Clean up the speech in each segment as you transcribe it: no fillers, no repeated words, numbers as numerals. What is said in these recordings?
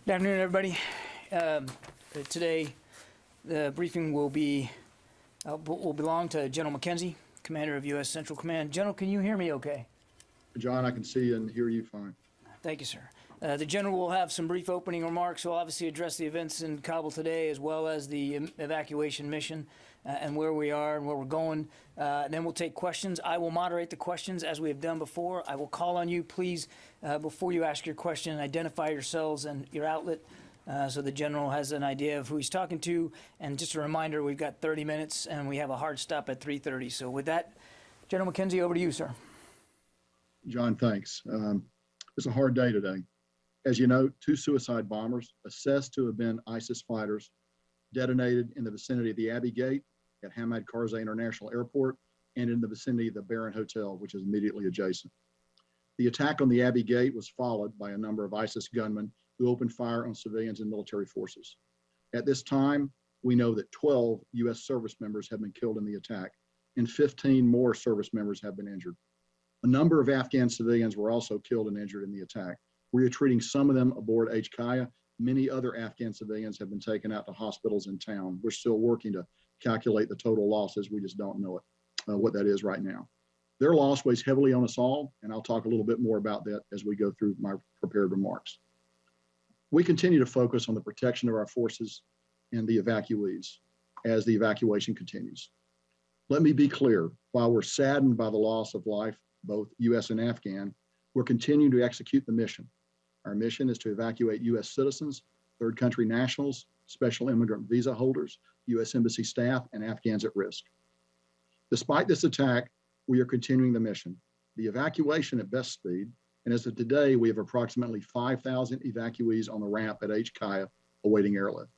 Good afternoon, everybody. Today, the briefing will belong to General McKenzie, Commander of U.S. Central Command. General, can you hear me okay? John, I can see and hear you fine. Thank you, sir. The General will have some brief opening remarks. He'll obviously address the events in Kabul today, as well as the evacuation mission and where we are and where we're going. Then we'll take questions. I will moderate the questions as we have done before. I will call on you. Please, before you ask your question, identify yourselves and your outlet so the General has an idea of who he's talking to. And just a reminder, we've got 30 minutes and we have a hard stop at 3:30. So with that, General McKenzie, over to you, sir. John, thanks. It's a hard day today. As you know, 2 suicide bombers assessed to have been ISIS fighters detonated in the vicinity of the Abbey Gate at Hamad Karzai International Airport and in the vicinity of the Baron Hotel, which is immediately adjacent. The attack on the Abbey Gate was followed by a number of ISIS gunmen who opened fire on civilians and military forces. At this time, we know that 12 U.S. service members have been killed in the attack and 15 more service members have been injured. A number of Afghan civilians were also killed and injured in the attack. We are treating some of them aboard HKIA. Many other Afghan civilians have been taken out to hospitals in town. We're still working to calculate the total losses. We just don't know what that is right now. Their loss weighs heavily on us all, and I'll talk a little bit more about that as we go through my prepared remarks. We continue to focus on the protection of our forces and the evacuees as the evacuation continues. Let me be clear, while we're saddened by the loss of life, both U.S. and Afghan, we're continuing to execute the mission. Our mission is to evacuate U.S. citizens, third country nationals, special immigrant visa holders, U.S. Embassy staff, and Afghans at risk. Despite this attack, we are continuing the mission. The evacuation at best speed, and as of today, we have approximately 5,000 evacuees on the ramp at HKIA awaiting airlift.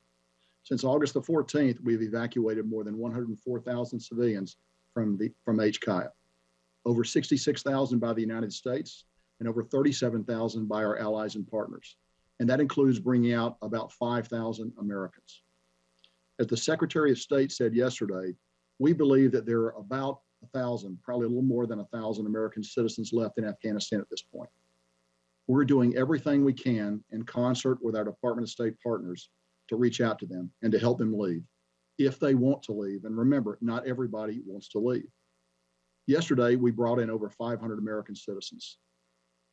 Since August the 14th, we've evacuated more than 104,000 civilians from HKIA, over 66,000 by the United States, and over 37,000 by our allies and partners. And that includes bringing out about 5,000 Americans. As the Secretary of State said yesterday, we believe that there are about 1,000, probably a little more than 1,000 American citizens left in Afghanistan at this point. We're doing everything we can in concert with our Department of State partners to reach out to them and to help them leave, if they want to leave. And remember, not everybody wants to leave. Yesterday, we brought in over 500 American citizens.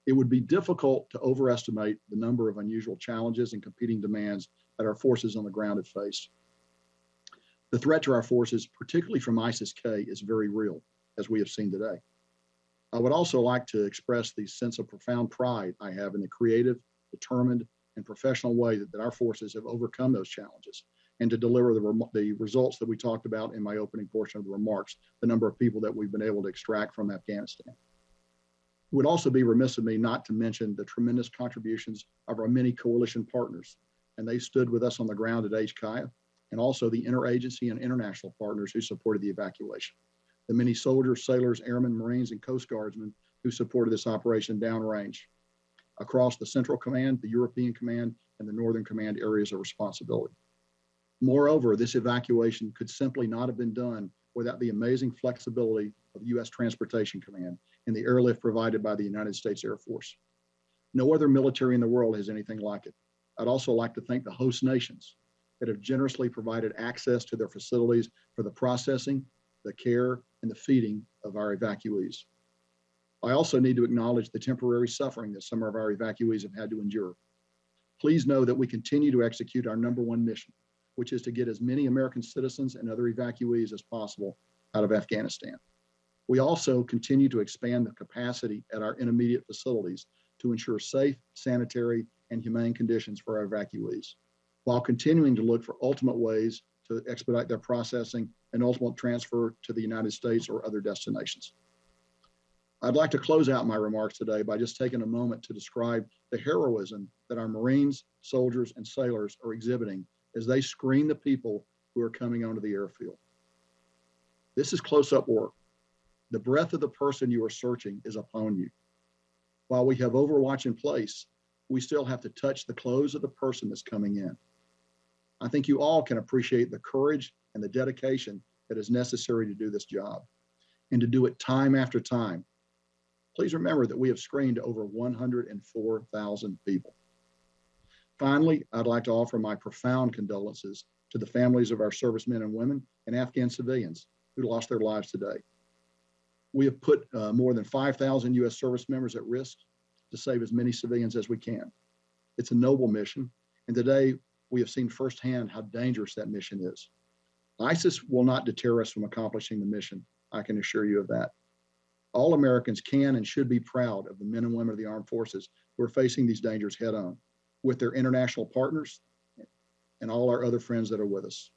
It would be difficult to overestimate the number of unusual challenges and competing demands that our forces on the ground have faced. The threat to our forces, particularly from ISIS-K, is very real, as we have seen today. I would also like to express the sense of profound pride I have in the creative, determined, and professional way that our forces have overcome those challenges and to deliver the results that we talked about in my opening portion of the remarks, the number of people that we've been able to extract from Afghanistan. It would also be remiss of me not to mention the tremendous contributions of our many coalition partners, and they stood with us on the ground at HKIA, and also the interagency and international partners who supported the evacuation. The many soldiers, sailors, airmen, Marines, and Coast Guardsmen who supported this operation downrange across the Central Command, the European Command, and the Northern Command areas of responsibility. Moreover, this evacuation could simply not have been done without the amazing flexibility of U.S. Transportation Command and the airlift provided by the United States Air Force. No other military in the world has anything like it. I'd also like to thank the host nations that have generously provided access to their facilities for the processing, the care, and the feeding of our evacuees. I also need to acknowledge the temporary suffering that some of our evacuees have had to endure. Please know that we continue to execute our #1 mission, which is to get as many American citizens and other evacuees as possible out of Afghanistan. We also continue to expand the capacity at our intermediate facilities to ensure safe, sanitary, and humane conditions for our evacuees, while continuing to look for ultimate ways to expedite their processing and ultimate transfer to the United States or other destinations. I'd like to close out my remarks today by just taking a moment to describe the heroism that our Marines, soldiers, and sailors are exhibiting as they screen the people who are coming onto the airfield. This is close-up work. The breath of the person you are searching is upon you. While we have Overwatch in place, we still have to touch the clothes of the person that's coming in. I think you all can appreciate the courage and the dedication that is necessary to do this job and to do it time after time. Please remember that we have screened over 104,000 people. Finally, I'd like to offer my profound condolences to the families of our servicemen and women and Afghan civilians who lost their lives today. We have put more than 5,000 U.S. service members at risk to save as many civilians as we can. It's a noble mission, and today we have seen firsthand how dangerous that mission is. ISIS will not deter us from accomplishing the mission, I can assure you of that. All Americans can and should be proud of the men and women of the armed forces who are facing these dangers head on, with their international partners and all our other friends that are with us.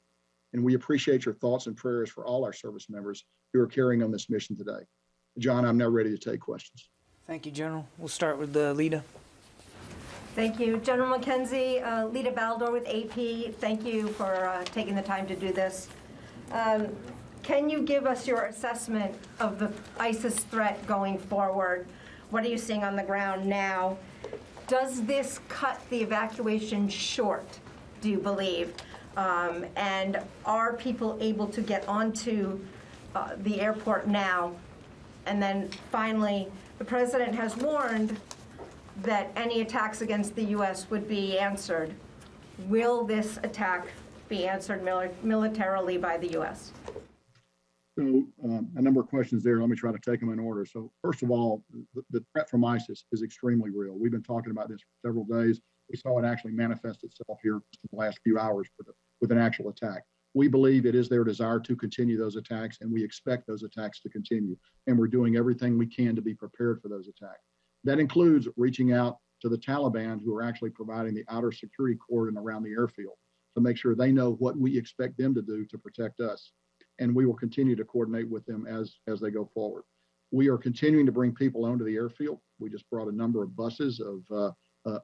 And we appreciate your thoughts and prayers for all our service members who are carrying on this mission today. John, I'm now ready to take questions. Thank you, General. We'll start with Lita. Thank you. General McKenzie, Lita Baldor with AP, thank you for taking the time to do this. Can you give us your assessment of the ISIS threat going forward? What are you seeing on the ground now? Does this cut the evacuation short, do you believe? And are people able to get onto the airport now? And then finally, the president has warned that any attacks against the U.S. would be answered. Will this attack be answered militarily by the U.S.? So a number of questions there. Let me try to take them in order. So first of all, the threat from ISIS is extremely real. We've been talking about this for several days. We saw it actually manifest itself here in the last few hours with an actual attack. We believe it is their desire to continue those attacks, and we expect those attacks to continue. And we're doing everything we can to be prepared for those attacks. That includes reaching out to the Taliban, who are actually providing the outer security cordon around the airfield to make sure they know what we expect them to do to protect us. And we will continue to coordinate with them as they go forward. We are continuing to bring people onto the airfield. We just brought a number of buses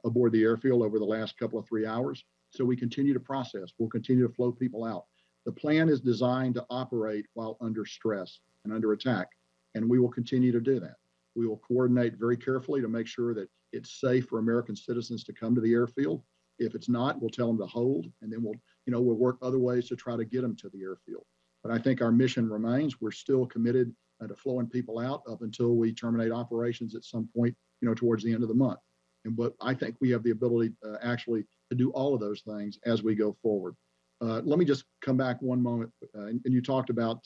aboard the airfield over the last couple of 3 hours. So we continue to process. We'll continue to flow people out. The plan is designed to operate while under stress and under attack, and we will continue to do that. We will coordinate very carefully to make sure that it's safe for American citizens to come to the airfield. If it's not, we'll tell them to hold, and then we'll work other ways to try to get them to the airfield. But I think our mission remains. We're still committed to flowing people out up until we terminate operations at some point, towards the end of the month. But I think we have the ability actually to do all of those things as we go forward. Let me just come back one moment. And you talked about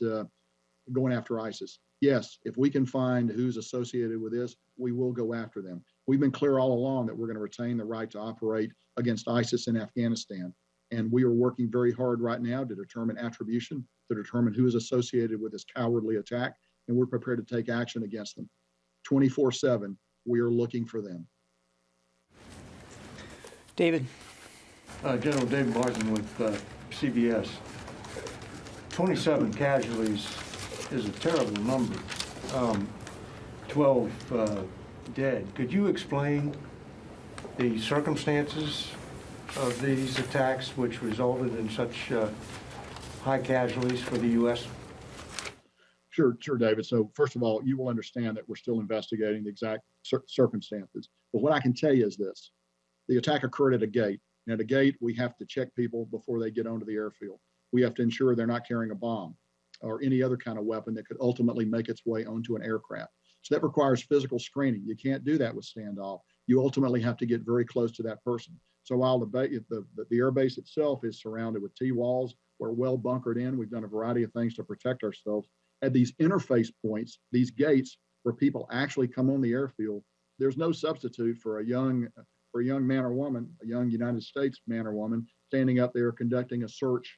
going after ISIS. Yes, if we can find who's associated with this, we will go after them. We've been clear all along that we're going to retain the right to operate against ISIS in Afghanistan. And we are working very hard right now to determine attribution, to determine who is associated with this cowardly attack. And we're prepared to take action against them. 24/7, we are looking for them. David. General David Martin with CBS. 27 casualties is a terrible number. 12 dead. Could you explain the circumstances of these attacks which resulted in such high casualties for the U.S.? Sure, David. So first of all, you will understand that we're still investigating the exact circumstances. But what I can tell you is this. The attack occurred at a gate. And at a gate, we have to check people before they get onto the airfield. We have to ensure they're not carrying a bomb or any other kind of weapon that could ultimately make its way onto an aircraft. So that requires physical screening. You can't do that with standoff. You ultimately have to get very close to that person. So while the airbase itself is surrounded with T-walls, we're well bunkered in. We've done a variety of things to protect ourselves. At these interface points, these gates where people actually come on the airfield, there's no substitute for a young man or woman, a young United States man or woman, standing up there conducting a search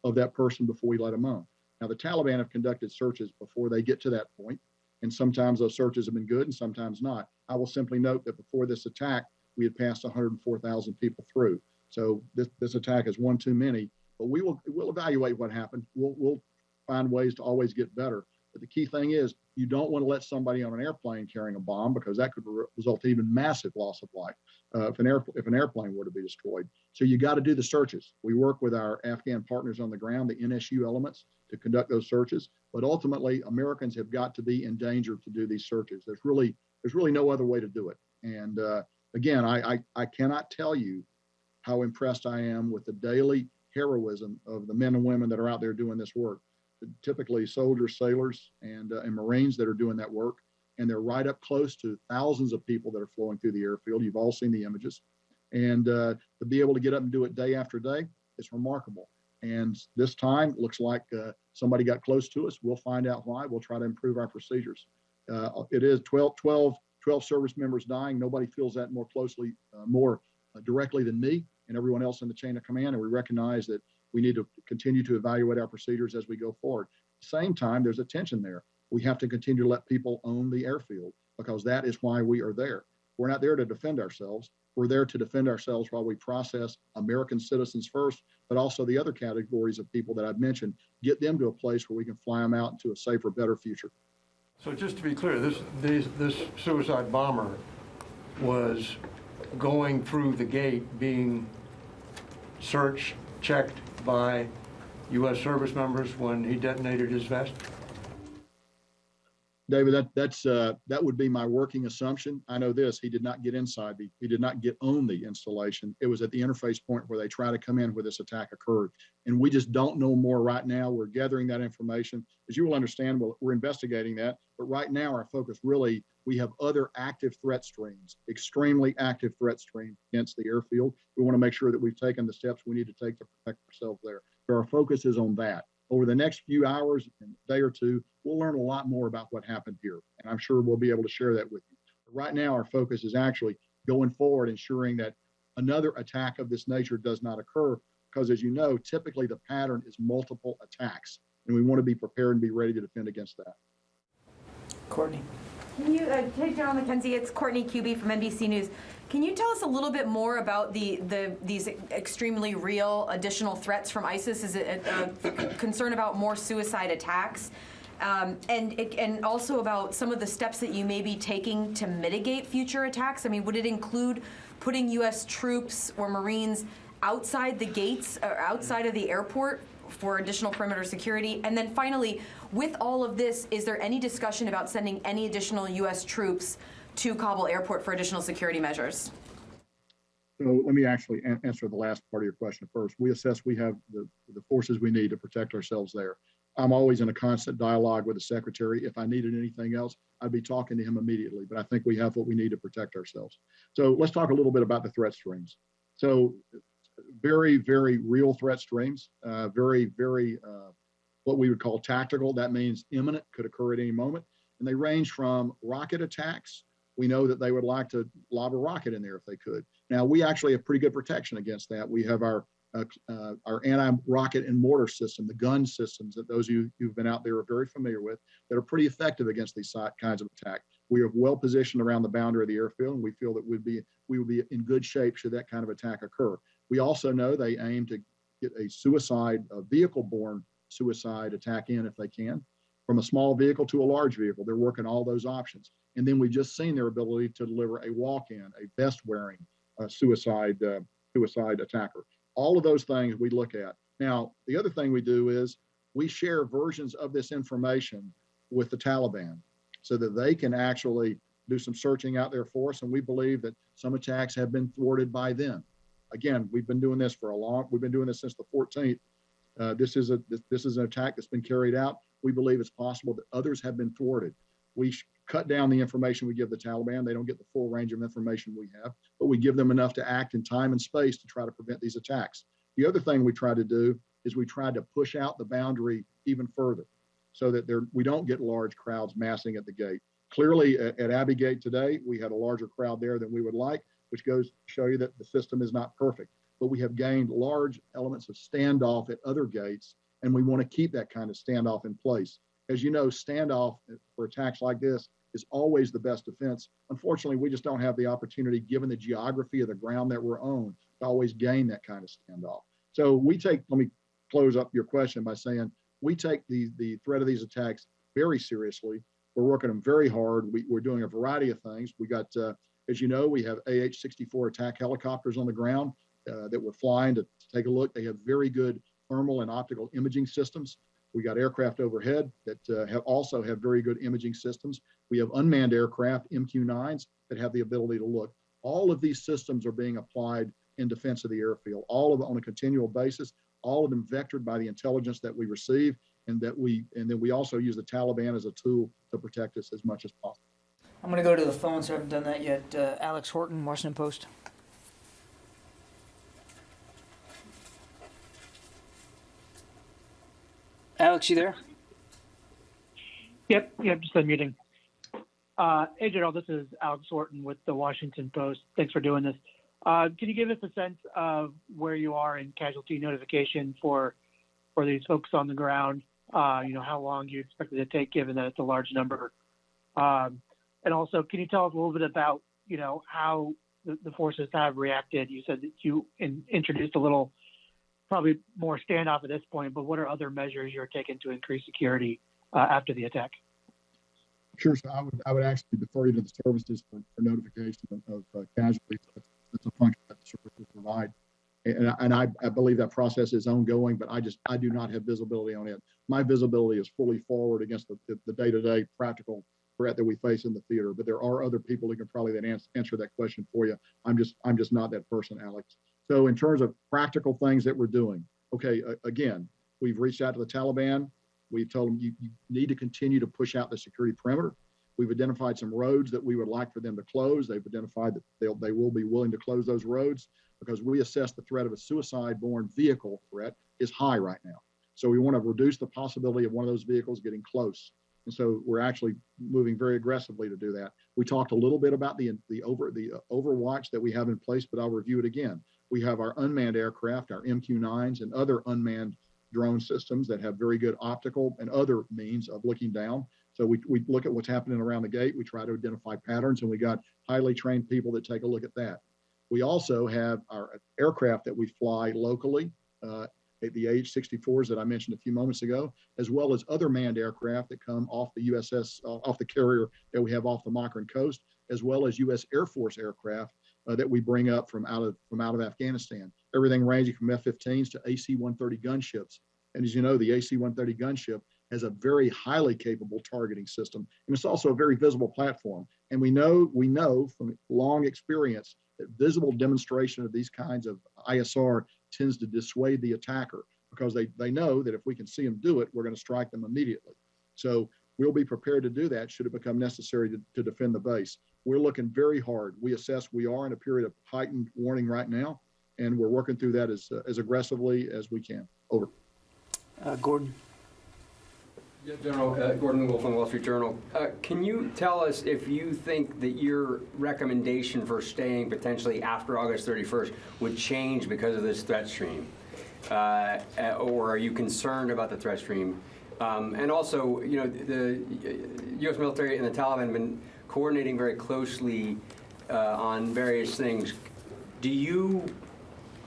of that person before we let them on. Now, the Taliban have conducted searches before they get to that point, and sometimes those searches have been good and sometimes not. I will simply note that before this attack, we had passed 104,000 people through. So this attack is one too many, but we'll evaluate what happened. We'll find ways to always get better. But the key thing is you don't want to let somebody on an airplane carrying a bomb, because that could result in even massive loss of life if an airplane were to be destroyed. So you got to do the searches. We work with our Afghan partners on the ground, the NSU elements, to conduct those searches. But ultimately, Americans have got to be in danger to do these searches. There's really no other way to do it. And again, I cannot tell you how impressed I am with the daily heroism of the men and women that are out there doing this work. Typically soldiers, sailors, and Marines that are doing that work. And they're right up close to thousands of people that are flowing through the airfield. You've all seen the images. And to be able to get up and do it day after day, it's remarkable. And this time, looks like somebody got close to us. We'll find out why. We'll try to improve our procedures. It is 12 service members dying. Nobody feels that more closely, more directly than me and everyone else in the chain of command. And we recognize that we need to continue to evaluate our procedures as we go forward. At the same time, there's a tension there. We have to continue to let people own the airfield because that is why we are there. We're not there to defend ourselves. We're there to defend ourselves while we process American citizens first, but also the other categories of people that I've mentioned, get them to a place where we can fly them out into a safer, better future. So just to be clear, this suicide bomber was going through the gate, being searched, checked by U.S. service members when he detonated his vest? David, that would be my working assumption. I know this, he did not get inside, he did not get on the installation. It was at the interface point where they try to come in where this attack occurred. And we just don't know more right now. We're gathering that information. As you will understand, we're investigating that. But right now, our focus really, we have other active threat streams, extremely active threat stream against the airfield. We want to make sure that we've taken the steps we need to take to protect ourselves there. So our focus is on that. Over the next few hours and day or two, we'll learn a lot more about what happened here. And I'm sure we'll be able to share that with you. But right now, our focus is actually going forward, ensuring that another attack of this nature does not occur. Because as you know, typically the pattern is multiple attacks. And we want to be prepared and be ready to defend against that. Courtney. Can you, hey, General McKenzie, it's Courtney Cuby from NBC News. Can you tell us a little bit more about these extremely real additional threats from ISIS? Is it a concern about more suicide attacks? And also about some of the steps that you may be taking to mitigate future attacks? I mean, would it include putting U.S. troops or Marines outside the gates or outside of the airport for additional perimeter security? And then finally, with all of this, is there any discussion about sending any additional U.S. troops to Kabul airport for additional security measures? So let me actually answer the last part of your question first. We assess we have the forces we need to protect ourselves there. I'm always in a constant dialogue with the secretary. If I needed anything else, I'd be talking to him immediately, but I think we have what we need to protect ourselves. So let's talk a little bit about the threat streams. So very, very real threat streams, very, what we would call tactical. That means imminent, could occur at any moment. And they range from rocket attacks. We know that they would like to lob a rocket in there if they could. Now, we actually have pretty good protection against that. We have our anti-rocket and mortar system, the gun systems that those of you who've been out there are very familiar with, that are pretty effective against these kinds of attack. We are well positioned around the boundary of the airfield, and we feel that we would be in good shape should that kind of attack occur. We also know they aim to get a vehicle-borne suicide attack in if they can, from a small vehicle to a large vehicle. They're working all those options. And then we've just seen their ability to deliver a walk-in, a vest-wearing suicide attacker. All of those things we look at. Now, the other thing we do is we share versions of this information with the Taliban so that they can actually do some searching out there for us. And we believe that some attacks have been thwarted by them. Again, we've been doing this we've been doing this since the 14th. This is an attack that's been carried out. We believe it's possible that others have been thwarted. We cut down the information we give the Taliban. They don't get the full range of information we have, but we give them enough to act in time and space to try to prevent these attacks. The other thing we try to do is we try to push out the boundary even further so that we don't get large crowds massing at the gate. Clearly at Abbey Gate today, we had a larger crowd there than we would like, which goes to show you that the system is not perfect. But we have gained large elements of standoff at other gates, and we want to keep that kind of standoff in place. As you know, standoff for attacks like this is always the best defense. Unfortunately, we just don't have the opportunity, given the geography of the ground that we're on, to always gain that kind of standoff. So let me close up your question by saying, we take the threat of these attacks very seriously. We're working them very hard. We're doing a variety of things. We got, as you know, we have AH-64 attack helicopters on the ground that we're flying to take a look. They have very good thermal and optical imaging systems. We got aircraft overhead that also have very good imaging systems. We have unmanned aircraft, MQ-9s, that have the ability to look. All of these systems are being applied in defense of the airfield, all of it on a continual basis, all of them vectored by the intelligence that we receive, and then we also use the Taliban as a tool to protect us as much as possible. I'm going to go to the phone, so I haven't done that yet. Alex Horton, Washington Post. Alex, you there? Yep, just unmuting. Hey, General, this is Alex Orton with the Washington Post. Thanks for doing this. Can you give us a sense of where you are in casualty notification for these folks on the ground? How long you expect it to take, given that it's a large number? And also, can you tell us a little bit about, how the forces have reacted? You said that you introduced a little, probably more standoff at this point, but what are other measures you're taking to increase security after the attack? Sure. So I would actually defer you to the services for notification of casualties. That's a function that the services provide. And I believe that process is ongoing, but I do not have visibility on it. My visibility is fully forward against the day-to-day practical threat that we face in the theater. But there are other people who can probably then answer that question for you. I'm just not that person, Alex. So in terms of practical things that we're doing, okay, again, we've reached out to the Taliban. We've told them you need to continue to push out the security perimeter. We've identified some roads that we would like for them to close. They've identified that they will be willing to close those roads because we assess the threat of a suicide-borne vehicle threat is high right now. So we want to reduce the possibility of one of those vehicles getting close. And so we're actually moving very aggressively to do that. We talked a little bit about the overwatch that we have in place, but I'll review it again. We have our unmanned aircraft, our MQ-9s, and other unmanned drone systems that have very good optical and other means of looking down. So we look at what's happening around the gate. We try to identify patterns, and we got highly trained people that take a look at that. We also have our aircraft that we fly locally, the AH-64s that I mentioned a few moments ago, as well as other manned aircraft that come off the USS, off the carrier that we have off the Makran coast, as well as U.S. Air Force aircraft that we bring up from out of Afghanistan. Everything ranging from F-15s to AC-130 gunships. And as you know, the AC-130 gunship has a very highly capable targeting system, and it's also a very visible platform. And we know from long experience that visible demonstration of these kinds of ISR tends to dissuade the attacker because they know that if we can see them do it, we're going to strike them immediately. So we'll be prepared to do that should it become necessary to defend the base. We're looking very hard. We assess we are in a period of heightened warning right now, and we're working through that as aggressively as we can. Over. Gordon. Yeah, General, Gordon Wolf from Wall Street Journal. Can you tell us if you think that your recommendation for staying potentially after August 31st would change because of this threat stream? Or are you concerned about the threat stream? And also, the U.S. military and the Taliban have been coordinating very closely on various things. Do you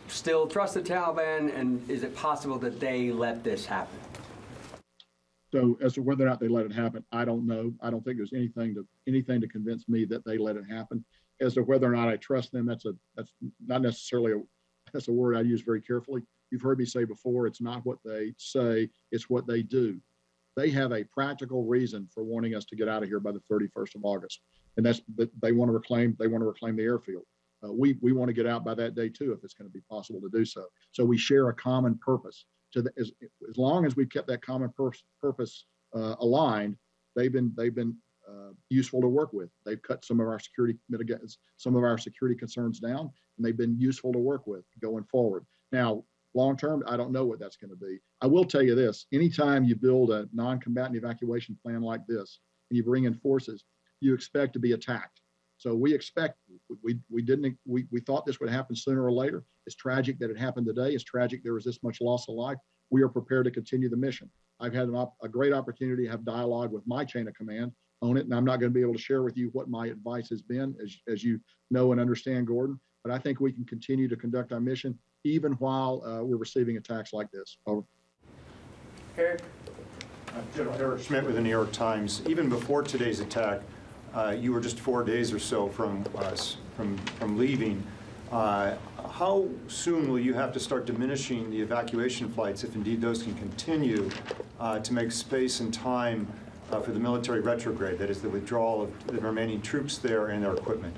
still trust the Taliban, and is it possible that they let this happen? So as to whether or not they let it happen, I don't know. I don't think there's anything to convince me that they let it happen. As to whether or not I trust them, that's not necessarily that's a word I use very carefully. You've heard me say before, it's not what they say, it's what they do. They have a practical reason for wanting us to get out of here by the 31st of August, and that's that they want to reclaim the airfield. We want to get out by that day too, if it's going to be possible to do so. So we share a common purpose. As long as we've kept that common purpose aligned, they've been useful to work with. They've cut some of our security concerns down, and they've been useful to work with going forward. Now, long term, I don't know what that's going to be. I will tell you this: anytime you build a non-combatant evacuation plan like this, and you bring in forces, you expect to be attacked. So we expect, we thought this would happen sooner or later. It's tragic that it happened today. It's tragic there was this much loss of life. We are prepared to continue the mission. I've had a great opportunity to have dialogue with my chain of command on it, and I'm not going to be able to share with you what my advice has been, as you know and understand, Gordon. But I think we can continue to conduct our mission even while we're receiving attacks like this. Over. Eric? General Eric Schmidt with the New York Times. Even before today's attack, you were just 4 days or so from leaving. How soon will you have to start diminishing the evacuation flights, if indeed those can continue, to make space and time for the military retrograde, that is the withdrawal of the remaining troops there and their equipment?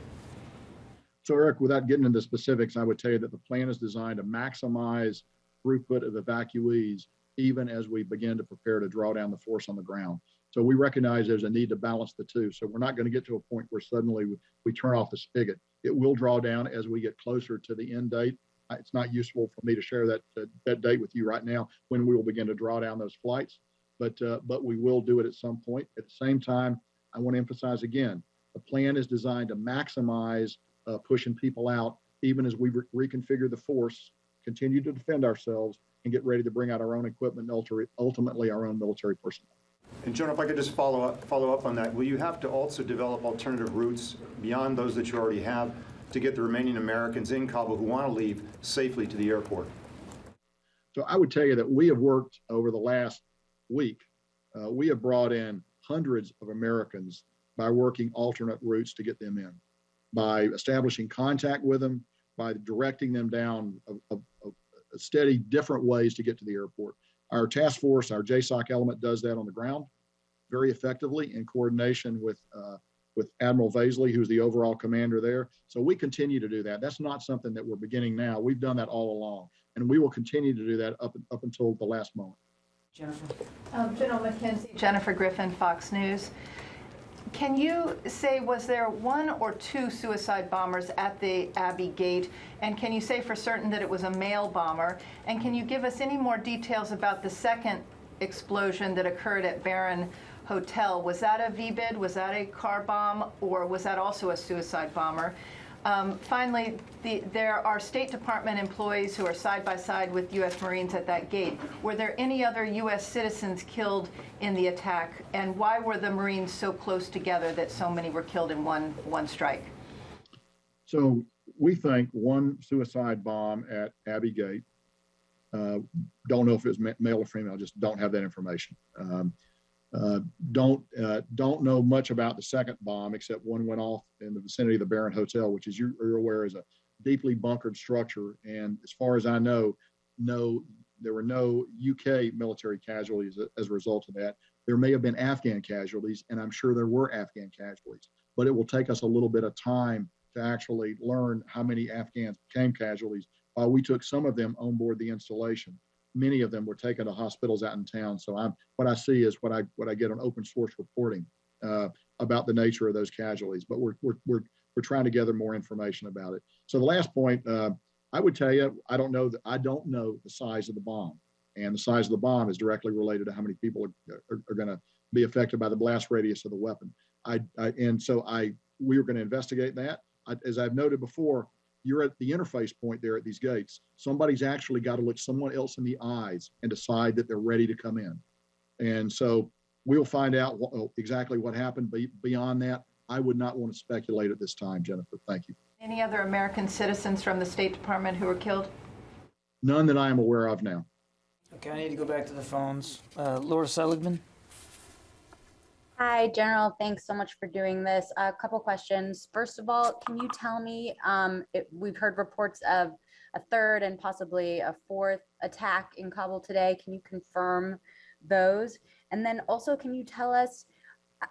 So Eric, without getting into specifics, I would tell you that the plan is designed to maximize throughput of evacuees even as we begin to prepare to draw down the force on the ground. So we recognize there's a need to balance the two. So we're not going to get to a point where suddenly we turn off the spigot. It will draw down as we get closer to the end date. it's not useful for me to share that date with you right now when we will begin to draw down those flights, but we will do it at some point. At the same time, I want to emphasize again, the plan is designed to maximize pushing people out, even as we reconfigure the force, continue to defend ourselves, and get ready to bring out our own equipment and ultimately our own military personnel. And General, if I could just follow up on that, will you have to also develop alternative routes beyond those that you already have to get the remaining Americans in Kabul who want to leave safely to the airport? So I would tell you that we have worked over the last week. We have brought in hundreds of Americans by working alternate routes to get them in, by establishing contact with them, by directing them down a steady different ways to get to the airport. Our task force, our JSOC element, does that on the ground very effectively in coordination with Admiral Vaisley, who's the overall commander there. So we continue to do that. That's not something that we're beginning now. We've done that all along, and we will continue to do that up until the last moment. Jennifer. General McKenzie, Jennifer Griffin, Fox News. Can you say, was there one or two suicide bombers at the Abbey Gate? And can you say for certain that it was a male bomber? And can you give us any more details about the second explosion that occurred at Barron Hotel? Was that a VBIED? Was that a car bomb? Or was that also a suicide bomber? Finally, there are State Department employees who are side by side with U.S. Marines at that gate. Were there any other U.S. citizens killed in the attack? And why were the Marines so close together that so many were killed in one strike? So we think one suicide bomb at Abbey Gate. Don't know if it was male or female. Just don't have that information. Don't know much about the second bomb, except one went off in the vicinity of the Barron Hotel, which, as you're aware, is a deeply bunkered structure. And as far as I know, there were no UK military casualties as a result of that. There may have been Afghan casualties, and I'm sure there were Afghan casualties. But it will take us a little bit of time to actually learn how many Afghans became casualties. While we took some of them on board the installation, many of them were taken to hospitals out in town. So what I see is what I get on open source reporting about the nature of those casualties. But we're trying to gather more information about it. So the last point, I would tell you, I don't know the size of the bomb, and the size of the bomb is directly related to how many people are going to be affected by the blast radius of the weapon. We are going to investigate that. As I've noted before, you're at the interface point there at these gates. Somebody's actually got to look someone else in the eyes and decide that they're ready to come in. And so we'll find out exactly what happened. But beyond that, I would not want to speculate at this time, Jennifer. Thank you. Any other American citizens from the State Department who were killed? None that I am aware of now. Okay, I need to go back to the phones. Laura Seligman. Hi, General. Thanks so much for doing this. A couple questions. First of all, can you tell me, we've heard reports of a third and possibly a fourth attack in Kabul today. Can you confirm those? And then also, can you tell us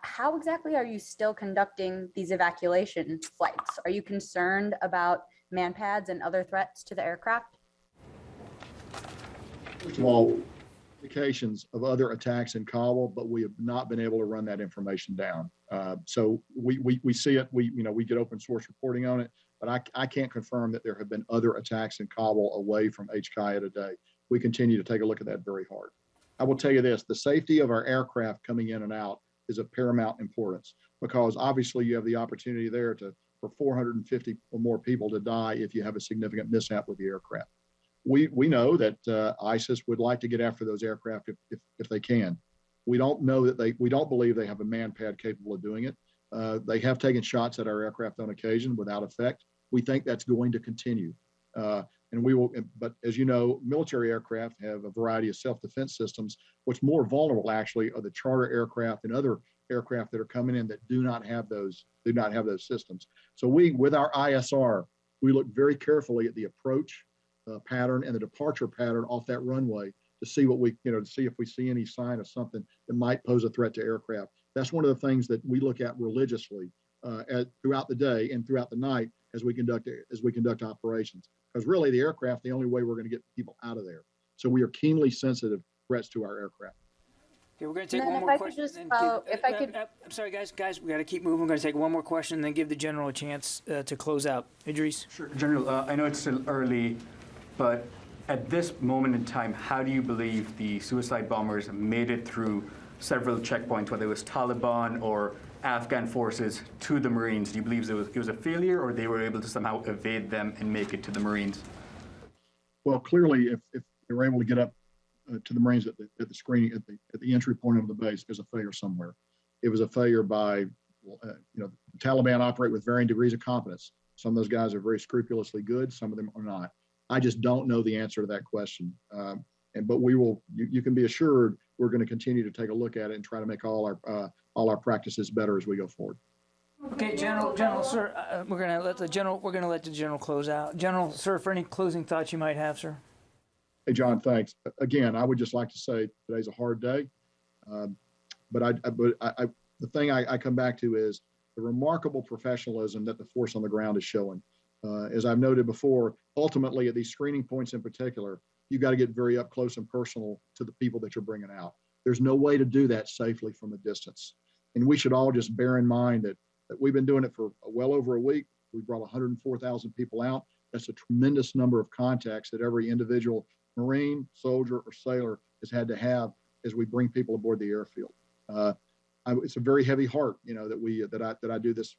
how exactly are you still conducting these evacuation flights? Are you concerned about manpads and other threats to the aircraft? First of all, indications of other attacks in Kabul, but we have not been able to run that information down. So we see it. We get open source reporting on it, but I can't confirm that there have been other attacks in Kabul away from HKIA today. We continue to take a look at that very hard. I will tell you this: the safety of our aircraft coming in and out is of paramount importance, because obviously you have the opportunity there for 450 or more people to die if you have a significant mishap with the aircraft. We know that ISIS would like to get after those aircraft if they can. We don't believe they have a manpad capable of doing it. They have taken shots at our aircraft on occasion without effect. We think that's going to continue. But as you know, military aircraft have a variety of self-defense systems. What's more vulnerable actually are the charter aircraft and other aircraft that are coming in that do not have those systems. So with our ISR, we look very carefully at the approach pattern and the departure pattern off that runway to see to see if we see any sign of something that might pose a threat to aircraft. That's one of the things that we look at religiously throughout the day and throughout the night as we conduct operations. Because really, the aircraft, the only way we're going to get people out of there. So we are keenly sensitive threats to our aircraft. Okay, we're going to take one more question. I'm sorry, guys, we got to keep moving. We're going to take one more question and then give the general a chance to close out. Idris? Sure, General. I know it's still early, But at this moment in time, how do you believe the suicide bombers made it through several checkpoints, whether it was Taliban or Afghan forces, to the Marines? Do you believe it was a failure, or they were able to somehow evade them and make it to the Marines? Well, clearly, if they were able to get up to the Marines at the screening, at the entry point of the base, there's a failure somewhere. It was a failure by, the Taliban operate with varying degrees of competence. Some of those guys are very scrupulously good. Some of them are not. I just don't know the answer to that question. But we will. You can be assured we're going to continue to take a look at it and try to make all our practices better as we go forward. Okay, General, sir, we're going to let the general close out. General, sir, for any closing thoughts you might have, sir. Hey, John, thanks. Again, I would just like to say today's a hard day, but the thing I come back to is the remarkable professionalism that the force on the ground is showing. As I've noted before, ultimately at these screening points in particular, you've got to get very up close and personal to the people that you're bringing out. There's no way to do that safely from a distance. And we should all just bear in mind that we've been doing it for well over a week. We brought 104,000 people out. That's a tremendous number of contacts that every individual Marine, soldier, or sailor has had to have as we bring people aboard the airfield. It's a very heavy heart, that I do this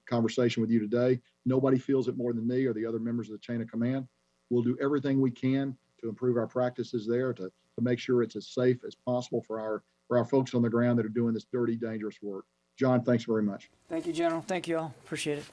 conversation with you today. Nobody feels it more than me or the other members of the chain of command. We'll do everything we can to improve our practices there, to make sure it's as safe as possible for our folks on the ground that are doing this dirty, dangerous work. John, thanks very much. Thank you, General. Thank you all. Appreciate it.